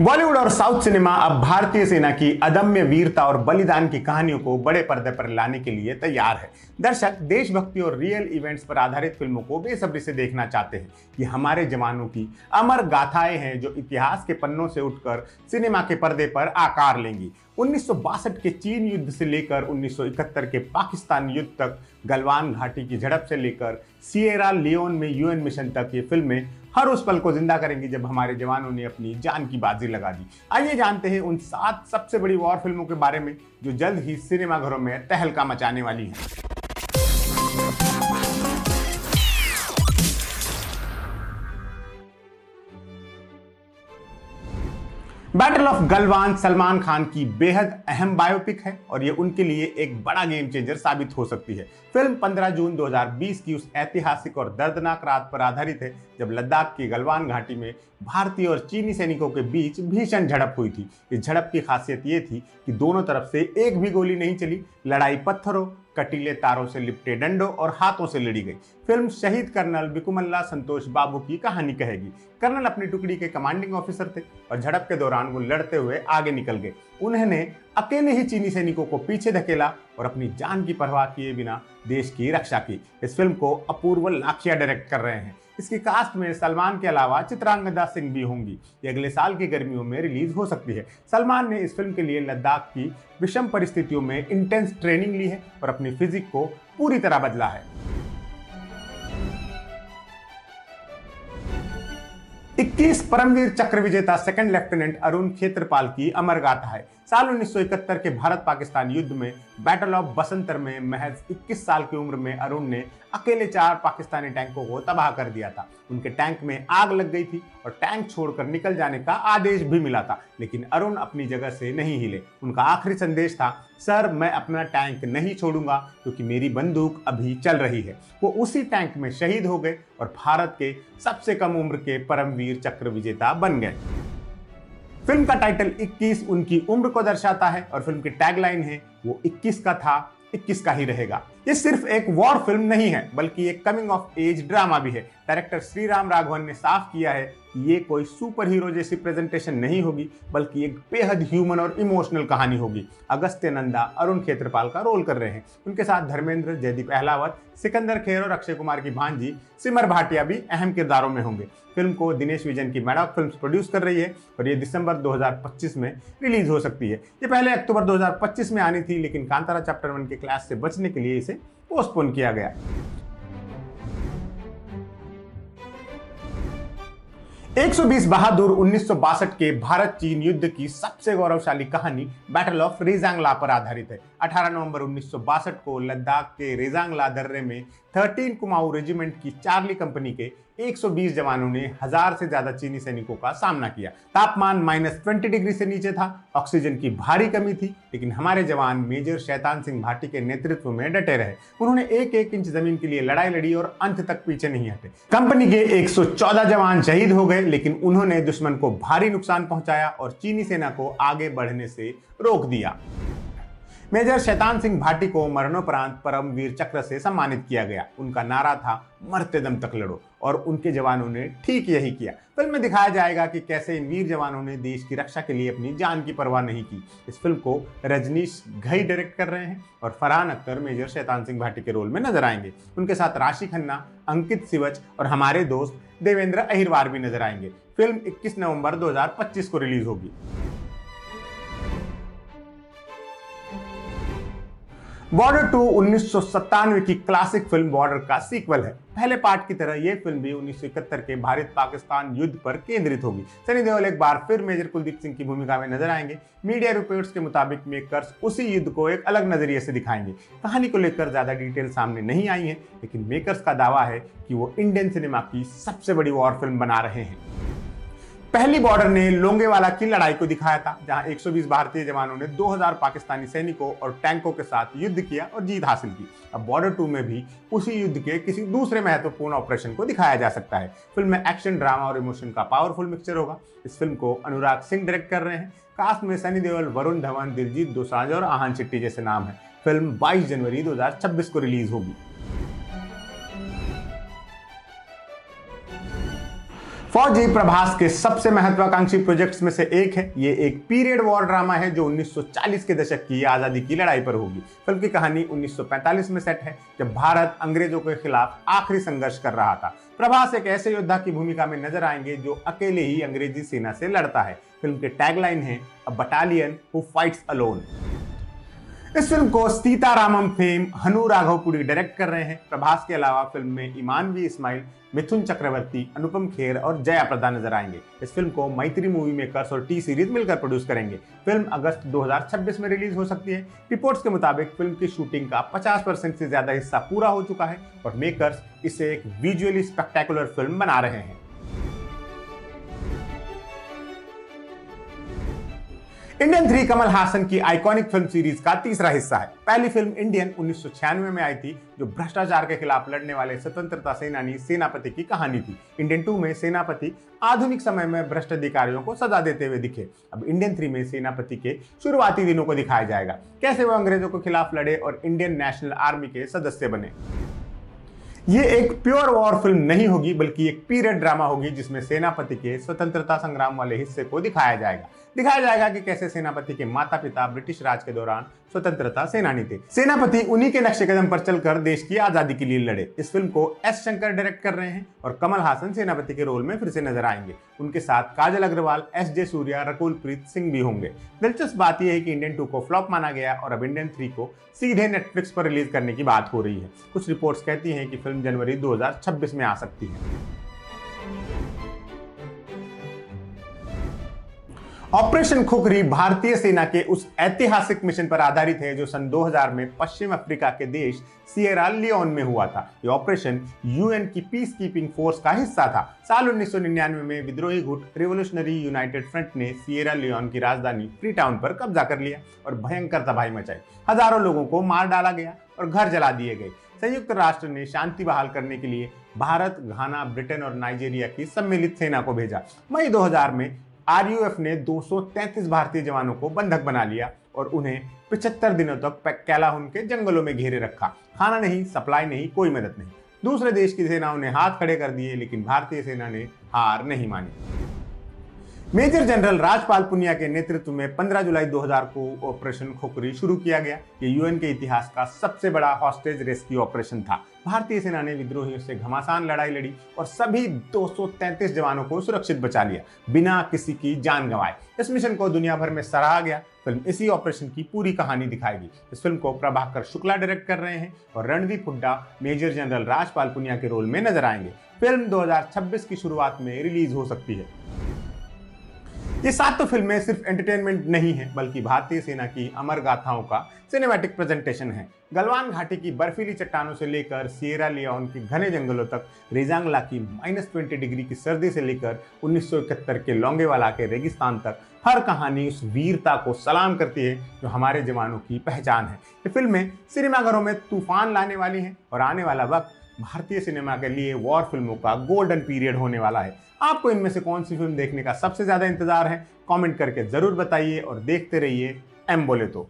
बॉलीवुड और south cinema अब भारतीय सेना की अदम्य वीरता और बलिदान की कहानियों को बड़े पर्दे पर लाने के लिए तैयार है। दर्शक देशभक्ति और रियल इवेंट्स पर आधारित फिल्मों को बेसब्री से देखना चाहते हैं। ये हमारे जवानों की अमर गाथाएं हैं जो इतिहास के पन्नों से उठकर सिनेमा के पर्दे पर आकार लेंगी। 1962 के चीन युद्ध से लेकर 1971 के पाकिस्तान युद्ध तक, गलवान घाटी की झड़प से लेकर सिएरा लियोन में यूएन मिशन तक, ये फिल्में हर उस पल को जिंदा करेंगी जब हमारे जवानों ने अपनी जान की बाजी लगा दी। आइए जानते हैं उन 7 सबसे बड़ी वॉर फिल्मों के बारे में जो जल्द ही सिनेमाघरों में तहलका मचाने वाली हैं। बैटल ऑफ गलवान सलमान खान की बेहद अहम बायोपिक है और ये उनके लिए एक बड़ा गेम चेंजर साबित हो सकती है। फिल्म 15 जून 2020 की उस ऐतिहासिक और दर्दनाक रात पर आधारित है जब लद्दाख की गलवान घाटी में भारतीय और चीनी सैनिकों के बीच भीषण झड़प हुई थी। इस झड़प की खासियत ये थी कि दोनों तरफ से एक भी गोली नहीं चली। लड़ाई पत्थरों, कटीले तारों से लिपटे डंडों और हाथों से लड़ी गई। फिल्म शहीद कर्नल बिकुमल्ला संतोष बाबू की कहानी कहेगी। कर्नल अपनी टुकड़ी के कमांडिंग ऑफिसर थे और झड़प के दौरान वो लड़ते हुए आगे निकल गए। उन्होंने अकेले ही चीनी सैनिकों को पीछे धकेला और अपनी जान की परवाह किए बिना देश की रक्षा की। इस फिल्म को अपूर्व लाखिया डायरेक्ट कर रहे हैं। इसकी कास्ट में सलमान के अलावा चित्रांगदा सिंह भी होंगी। ये अगले साल की गर्मियों में रिलीज हो सकती है। सलमान ने इस फिल्म के लिए लद्दाख की विषम परिस्थितियों में इंटेंस ट्रेनिंग ली है और अपनी फिजिक को पूरी तरह बदला है। 21 परमवीर चक्र विजेता सेकंड लेफ्टिनेंट अरुण क्षेत्रपाल की अमर गाथा है। साल 1971 के भारत पाकिस्तान युद्ध में बैटल ऑफ बसंतर में महज 21 साल की उम्र में अरुण ने अकेले 4 पाकिस्तानी टैंकों को तबाह कर दिया था। उनके टैंक में आग लग गई थी और टैंक छोड़कर निकल जाने का आदेश भी मिला था, लेकिन अरुण अपनी जगह से नहीं हिले। उनका आखिरी संदेश था, सर मैं अपना टैंक नहीं छोड़ूंगा क्योंकि मेरी बंदूक अभी चल रही है। वो उसी टैंक में शहीद हो गए और भारत के सबसे कम उम्र के परमवीर चक्र विजेता बन गए। फिल्म का टाइटल 21 उनकी उम्र को दर्शाता है और फिल्म की टैगलाइन है, वो 21 का था 21 का ही रहेगा। ये सिर्फ एक वॉर फिल्म नहीं है बल्कि एक कमिंग ऑफ एज ड्रामा भी है। डायरेक्टर श्रीराम राघवन ने साफ किया है कि ये कोई सुपर हीरो जैसी प्रेजेंटेशन नहीं होगी बल्कि एक बेहद ह्यूमन और इमोशनल कहानी होगी। अगस्त्य नंदा अरुण क्षेत्रपाल का रोल कर रहे हैं। उनके साथ धर्मेंद्र, जयदीप अहलावत, सिकंदर खेर और अक्षय कुमार की भांजी सिमर भाटिया भी अहम किरदारों में होंगे। फिल्म को दिनेश विजन की मैडॉक फिल्म्स प्रोड्यूस कर रही है और ये दिसंबर 2025 में रिलीज हो सकती है। ये पहले अक्टूबर 2025 में आनी थी, लेकिन कांतारा चैप्टर 1 के क्लैश से बचने के लिए इसे पोस्टपोन किया गया। 120 बहादुर 1962 के भारत चीन युद्ध की सबसे गौरवशाली कहानी बैटल ऑफ रेजांगला पर आधारित है। 18 नवंबर 1962 को लद्दाख के रेजांगला दर्रे में 13 कुमाऊं रेजिमेंट की चार्ली कंपनी के 120 जवानों ने 1000 से ज्यादा चीनी सैनिकों का सामना किया। तापमान -20 डिग्री से नीचे था, ऑक्सीजन की भारी कमी थी, लेकिन हमारे जवान मेजर शैतान सिंह भाटी के नेतृत्व में डटे रहे। उन्होंने एक इंच जमीन के लिए लड़ाई लड़ी और अंत तक पीछे नहीं हटे। कंपनी के 114 जवान शहीद हो गए, लेकिन उन्होंने दुश्मन को भारी नुकसान पहुंचाया और चीनी सेना को आगे बढ़ने से रोक दिया। मेजर शैतान सिंह भाटी को मरणोपरांत परमवीर चक्र से सम्मानित किया गया। उनका नारा था, मरते दम तक लड़ो, और उनके जवानों ने ठीक यही किया। फिल्म में दिखाया जाएगा कि कैसे इन वीर जवानों ने देश की रक्षा के लिए अपनी जान की परवाह नहीं की। इस फिल्म को रजनीश घई डायरेक्ट कर रहे हैं और फरहान अख्तर मेजर शैतान सिंह भाटी के रोल में नजर आएंगे। उनके साथ राशि खन्ना, अंकित सिवच और हमारे दोस्त देवेंद्र अहिरवार भी नजर आएंगे। फिल्म 21 नवंबर 2025 को रिलीज होगी। बॉर्डर 2 1997 की क्लासिक फिल्म बॉर्डर का सीक्वल है। पहले पार्ट की तरह यह फिल्म भी 1971 के भारत पाकिस्तान युद्ध पर केंद्रित होगी। सनी देओल एक बार फिर मेजर कुलदीप सिंह की भूमिका में नजर आएंगे। मीडिया रिपोर्ट्स के मुताबिक मेकर्स उसी युद्ध को एक अलग नजरिए से दिखाएंगे। कहानी को लेकर ज्यादा डिटेल सामने नहीं आई है, लेकिन मेकर्स का दावा है कि वो इंडियन सिनेमा की सबसे बड़ी वॉर फिल्म बना रहे हैं। पहली बॉर्डर ने लोंगेवाला की लड़ाई को दिखाया था, जहां 120 भारतीय जवानों ने 2000 पाकिस्तानी सैनिकों और टैंकों के साथ युद्ध किया और जीत हासिल की। अब बॉर्डर 2 में भी उसी युद्ध के किसी दूसरे महत्वपूर्ण ऑपरेशन को दिखाया जा सकता है। फिल्म में एक्शन, ड्रामा और इमोशन का पावरफुल मिक्सचर होगा। इस फिल्म को अनुराग सिंह डायरेक्ट कर रहे हैं। कास्ट में सनी देओल, वरुण धवन, दिलजीत दोसांझ और आहान शेट्टी जैसे नाम है। फिल्म 22 जनवरी 2026 को रिलीज होगी। फौजी प्रभास के सबसे महत्वाकांक्षी प्रोजेक्ट्स में से एक है। ये एक पीरियड वॉर ड्रामा है जो 1940 के दशक की आजादी की लड़ाई पर होगी। फिल्म की कहानी 1945 में सेट है, जब भारत अंग्रेजों के खिलाफ आखिरी संघर्ष कर रहा था। प्रभास एक ऐसे योद्धा की भूमिका में नजर आएंगे जो अकेले ही अंग्रेजी सेना से लड़ता है। फिल्म के टैगलाइन है, अ बटालियन हु फाइट्स अलोन। इस फिल्म को सीतारामम फेम हनु राघवपुड़ी डायरेक्ट कर रहे हैं। प्रभास के अलावा फिल्म में इमानवी इस्माइल, मिथुन चक्रवर्ती, अनुपम खेर और जया प्रदा नजर आएंगे। इस फिल्म को मैत्री मूवी मेकर्स और टी सीरीज मिलकर प्रोड्यूस करेंगे। फिल्म अगस्त 2026 में रिलीज हो सकती है। रिपोर्ट्स के मुताबिक फिल्म की शूटिंग का 50% से ज्यादा हिस्सा पूरा हो चुका है और मेकर्स इसे एक विजुअली स्पेक्टेकुलर फिल्म बना रहे हैं। इंडियन 3 कमल हासन की आइकॉनिक फिल्म सीरीज का तीसरा हिस्सा है। पहली फिल्म इंडियन 1996 में आई थी, जो भ्रष्टाचार के खिलाफ लड़ने वाले स्वतंत्रता सेनानी सेनापति की कहानी थी। इंडियन 2 में सेनापति आधुनिक समय में भ्रष्ट अधिकारियों को सजा देते हुए दिखे। अब इंडियन 3 में सेनापति के शुरुआती दिनों को दिखाया जाएगा, कैसे वो अंग्रेजों के खिलाफ लड़े और इंडियन नेशनल आर्मी के सदस्य बने। ये एक प्योर वॉर फिल्म नहीं होगी, बल्कि एक पीरियड ड्रामा होगी जिसमें सेनापति के स्वतंत्रता संग्राम वाले हिस्से को दिखाया जाएगा कि कैसे सेनापति के माता पिता ब्रिटिश राज के दौरान स्वतंत्रता सेनानी थे। सेनापति उन्हीं के नक्शे कदम पर चलकर देश की आजादी के लिए लड़े। इस फिल्म को एस शंकर डायरेक्ट कर रहे हैं और कमल हासन सेनापति के रोल में फिर से नजर आएंगे। उनके साथ काजल अग्रवाल, एस जे सूर्या, रकुल प्रीत सिंह भी होंगे। दिलचस्प बात यह है कि इंडियन 2 को फ्लॉप माना गया और अब इंडियन 3 को सीधे नेटफ्लिक्स पर रिलीज करने की बात हो रही है। कुछ रिपोर्ट्स कहती हैं कि फिल्म जनवरी 2026 में आ सकती है। ऑपरेशन खुखरी भारतीय सेना के उस ऐतिहासिक मिशन पर आधारित है जो सन 2000 में पश्चिम अफ्रीका के देश सिएरा लियोन में हुआ था। यह ऑपरेशन यूएन की पीस कीपिंग फोर्स का हिस्सा था। साल 1999 में विद्रोही गुट रिवोल्यूशनरी यूनाइटेड फ्रंट ने सिएरा लियोन की राजधानी फ्रीटाउन पर कब्जा कर लिया और भयंकर तबाही मचाई। हजारों लोगों को मार डाला गया और घर जला दिए गए। संयुक्त राष्ट्र ने शांति बहाल करने के लिए भारत, घाना, ब्रिटेन और नाइजीरिया की सम्मिलित सेना को भेजा। मई 2000 में आरयूएफ ने 233 भारतीय जवानों को बंधक बना लिया और उन्हें 75 दिनों तक कैलाहुन के जंगलों में घेरे रखा। खाना नहीं, सप्लाई नहीं, कोई मदद नहीं। दूसरे देश की सेनाओं ने हाथ खड़े कर दिए, लेकिन भारतीय सेना ने हार नहीं मानी। मेजर जनरल राजपाल पुनिया के नेतृत्व में 15 जुलाई 2000 को ऑपरेशन खुखरी शुरू किया गया। ये यूएन के इतिहास का सबसे बड़ा हॉस्टेज रेस्क्यू ऑपरेशन था। भारतीय सेना ने विद्रोहियों से घमासान लड़ाई लड़ी और सभी 233 जवानों को सुरक्षित बचा लिया, बिना किसी की जान गंवाए। इस मिशन को दुनिया भर में सराहा गया। फिल्म इसी ऑपरेशन की पूरी कहानी दिखाएगी। इस फिल्म को प्रभाकर शुक्ला डायरेक्ट कर रहे हैं और रणदीप हुड्डा मेजर जनरल राजपाल पुनिया के रोल में नजर आएंगे। फिल्म 2026 की शुरुआत में रिलीज हो सकती है। ये 7 फिल्में सिर्फ एंटरटेनमेंट नहीं है, बल्कि भारतीय सेना की अमर गाथाओं का सिनेमैटिक प्रेजेंटेशन है। गलवान घाटी की बर्फीली चट्टानों से लेकर सिएरा लियोन के घने जंगलों तक, रेजांगला की -20 डिग्री की सर्दी से लेकर 1971 के लोंगेवाला के रेगिस्तान तक, हर कहानी उस वीरता को सलाम करती है जो हमारे जवानों की पहचान है। ये फिल्में सिनेमाघरों में तूफान लाने वाली हैं और आने वाला वक्त भारतीय सिनेमा के लिए वॉर फिल्मों का गोल्डन पीरियड होने वाला है। आपको इनमें से कौन सी फिल्म देखने का सबसे ज्यादा इंतजार है? कमेंट करके जरूर बताइए और देखते रहिए एम बोले तो।